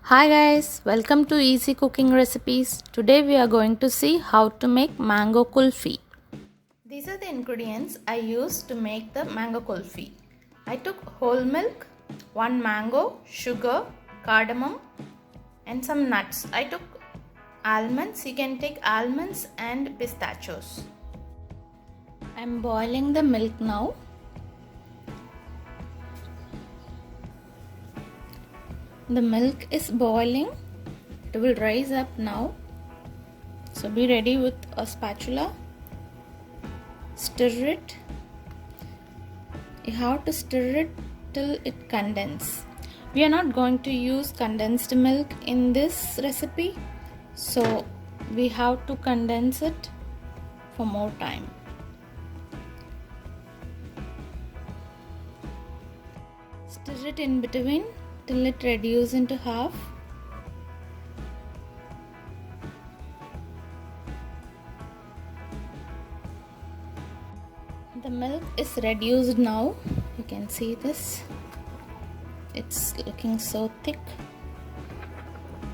Hi guys, welcome to Easy Cooking Recipes. Today we are going to see how to make mango kulfi. These are the ingredients I used to make the mango kulfi. I took whole milk, 1 mango, sugar, cardamom and some nuts. I took almonds. You can take almonds and pistachios. I am boiling the milk now. The milk is boiling. It will rise up now. So be ready with a spatula. Stir it. You have to stir it till it condenses. We are not going to use condensed milk in this recipe, so we have to condense it for more time. Stir it in between till it reduces into half. The milk is reduced now. You can see this. It's looking so thick.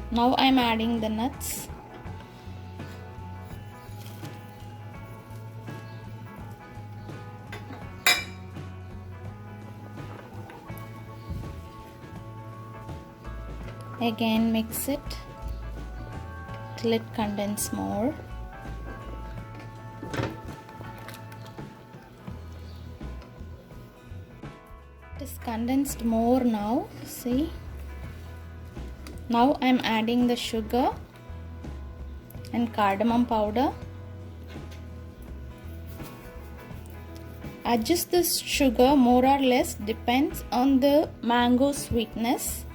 Now I'm adding the nuts. Again mix it till it condenses more. It is condensed more now. See? Now I am adding the sugar and cardamom powder. Adjust this sugar more or less, depends on the mango sweetness.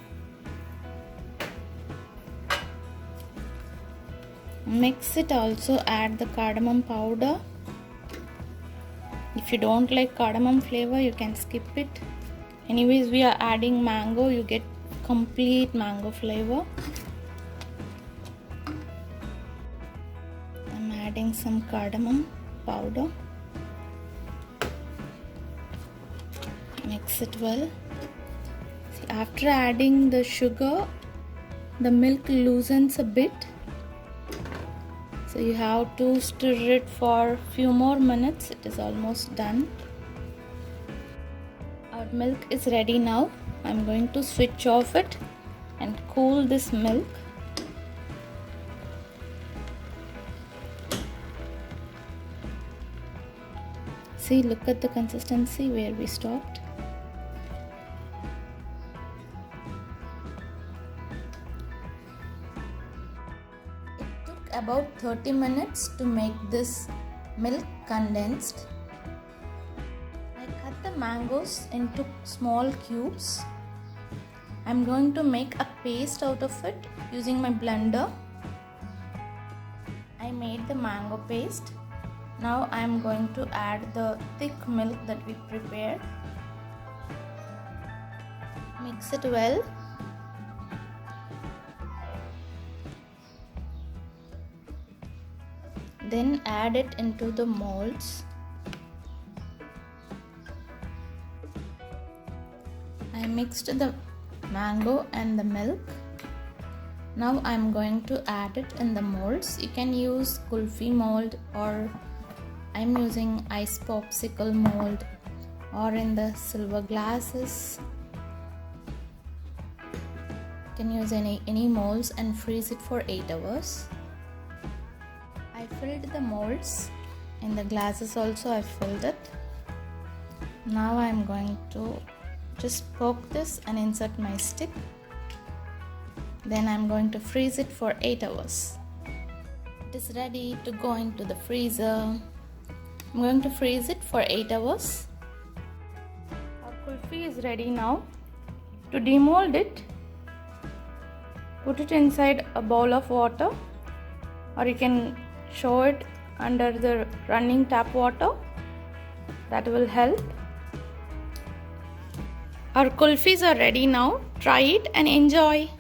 Mix it, also add the cardamom powder. If you don't like cardamom flavor, you can skip it. Anyways, we are adding mango, you get complete mango flavor. I'm adding some cardamom powder. Mix it well. See, after adding the sugar, the milk loosens a bit. So you have to stir it for a few more minutes. It is almost done. Our milk is ready now. I'm going to switch off it and cool this milk. See, look at the consistency where we stopped. About 30 minutes to make this milk condensed. I cut the mangoes into small cubes. I'm going to make a paste out of it using my blender. I made the mango paste. Now I'm going to add the thick milk that we prepared. Mix it well. Then add it into the molds. I mixed the mango and the milk. Now I'm going to add it in the molds. You can use Kulfi mold, or I'm using ice popsicle mold, or in the silver glasses. You can use any molds and freeze it for 8 hours. I filled the molds. In the glasses also I filled it. Now I am going to just poke this and insert my stick. Then I am going to freeze it for 8 hours. It is ready to go into the freezer. I'm going to freeze it for 8 hours. Our kulfi is ready now. To demold it, put it inside a bowl of water, or you can show it under the running tap water. That will help. Our kulfis are ready now. Try it and enjoy.